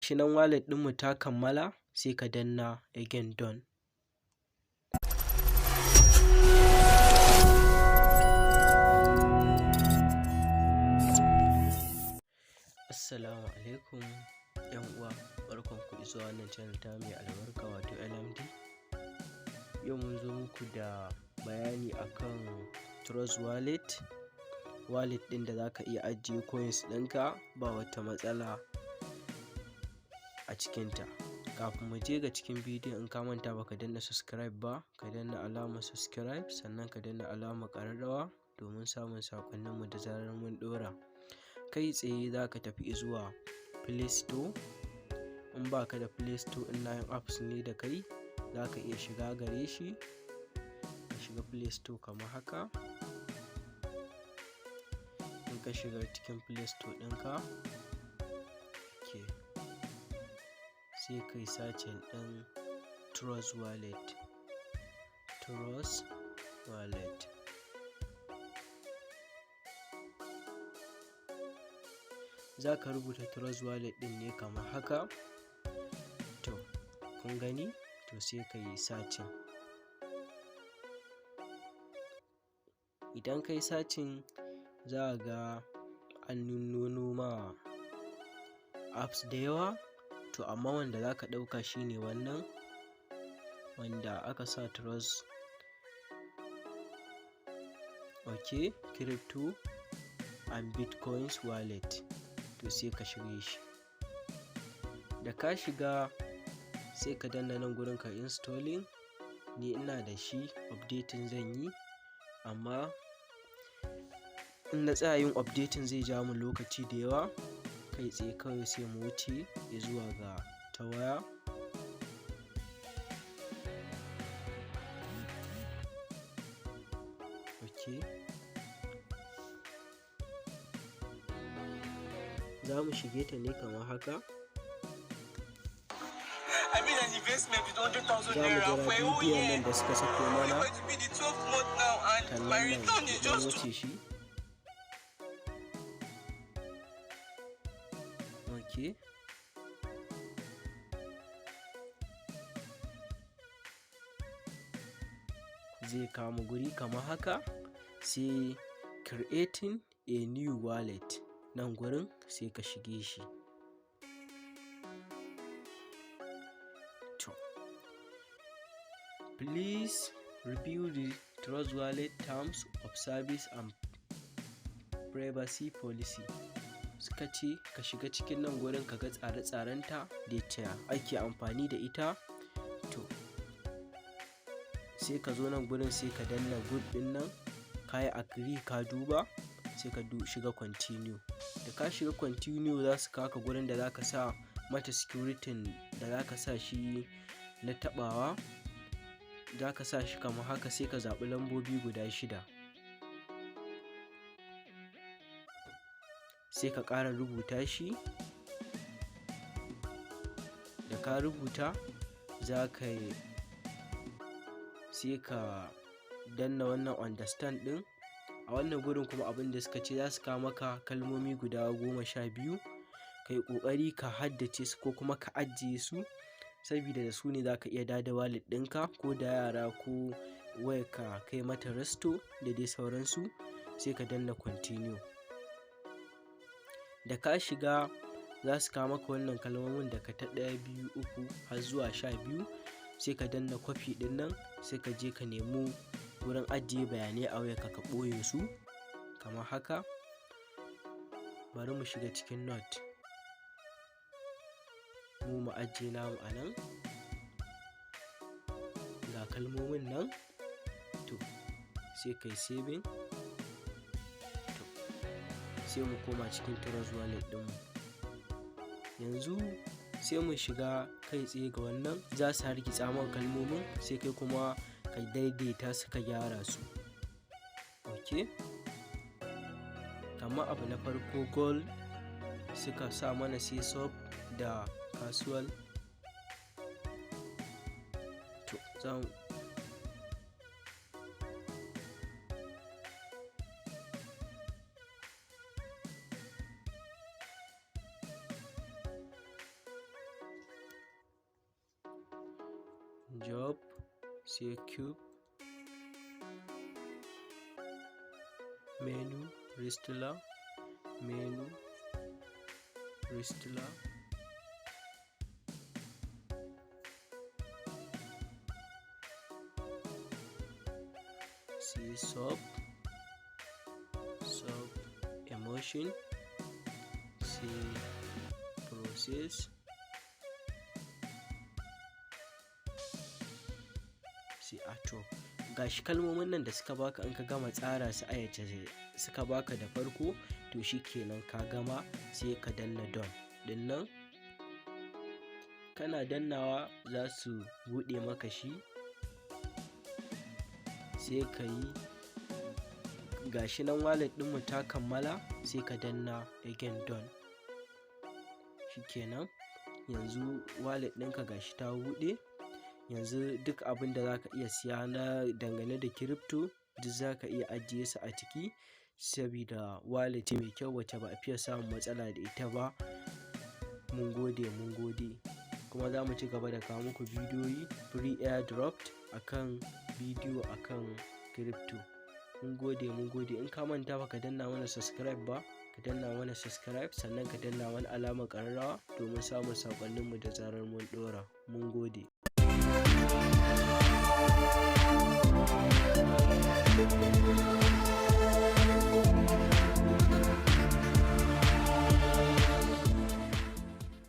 shi nan wallet ɗinmu ta kammala, sai ka danna again done. Assalamu alaikum ‘yan uwa, barkanku zuwa wannan channel ta mai albarka wato LMD. Yau mun zo muku da bayani akan Trust wallet ɗin da zaka iya ajiye coins ɗinka ba wata matsala a cikinta. Kafin mu je ga cikin bidiyon, in ka manta baka danna subscribe ba, ka danna alamar subscribe, sannan ka danna alamar ƙararrawa domin samun saƙonninmu da zarar mun ɗora. Kai tsaye za ka tafi zuwa Play Store. In baka da Play Store, in yin apps ne da kai, za ka iya shiga gare shi. Ka shiga Play Store kamar haka. In ka shiga cikin Play Store ɗinka, sai kai searching ɗin Trust wallet. Za ka rubuta Trust wallet ɗin ne kamar haka. To, kun gani? To sai ka yi searching. Idan ka yi searching, za ga an nuno ma apps da yawa. To amma wanda za ka ɗauka shine wannan wanda aka sa Trust crypto and bitcoins wallet. To sai ka shige shi. Da ka shiga, sai ka danna nan gurin ka installing. Ni ina da shi, updating zan yi, amma in na tsaya yin updating zai ja mu lokaci da yawa. Kai tsaye kawai sai mu wuce zuwa ga ta waya. Za mu shige ta ne kamar haka. Za mu jira bidiyon nan da suka sako mana. Tallan nan ya wuce shi. Zai kama guri kamar haka, sai creating a new wallet. Nan gurin sai ka shige shi. To, please review the Trust wallet terms of service and privacy policy. Suka ce ka shiga cikin nan gurin ka ga tsare-tsarenta da yadda ake amfani da ita. To, sai ka zo nan gurin sai ka danna good din nan, ka yi agree, ka duba, sai ka shiga continue. Da ka shiga continue, za su kawo ka gurin da za ka sa mata security da za ka sa shi na tabawa. Za ka sa shi kamar haka, sai ka zaɓi lambobi guda 6. Sai ka ƙara rubuta shi. Da ka rubuta, za ka yi, sai ka danna wannan understand ɗin. A wannan gurin kuma abin da suka ce, za su kawo maka kalmomi guda 12. ka yi ƙoƙari ka haddace su ko kuma ka ajiye su, saboda da su ne za ka iya dada wallet ɗinka ko da yara ko wayarka kai mata resto da dai sauransu. Sai ka danna continue. Da ka shiga, za su kawo maka wannan kalmomin daga ta 1, 2, 3 har zuwa 12. Sai ka danna copy ɗin nan, sai ka je ka nemi wurin ajiye bayanai a wayarka ka ɓoye su kamar haka. Bari mu shiga cikin note, mu ajiye namu a nan. Ga kalmomin nan. To, sai kai saving. To, sai mu koma cikin Trust wallet ɗinmu. Yanzu sai mu shiga kai tsaye ga wannan. Za su hargitsa maka kalmomin, sai kai kuma ka daidaita su, ka gyara su. Kamar abu na farko gold, suka sa mana sai sub da casual. To, job, sai cube, menu, restler, menu, restler, sai sub, emotion, sai process, sai auto. Gashi kalmomin nan da suka baka in ka gama tsara su ayace suka baka da farko, to shikenan ka gama. Sai ka danna done din nan, kana dannawa za su buɗe maka shi. Sai ka yi, gashi nan wallet ɗinmu ta kammala, sai ka danna again done. Shikenan yanzu wallet ɗinka gashi ta buɗe. Yanzu duk abin da zaka iya siya na dangane da crypto duk zaka iya ajiye su a ciki, sabida wallet mai kyau wacce ba a fiye samun matsala da ita ba. Mun gode. Kuma za mu ci gaba da kawo muku bidiyoyi free airdrop akan bidiyo akan crypto. Mun gode. In ka manta baka danna mana subscribe ba, ka danna mana subscribe, sannan ka danna wani alamar ƙararrawa domin samun saƙonninmu da zarar mun ɗora. Mun gode.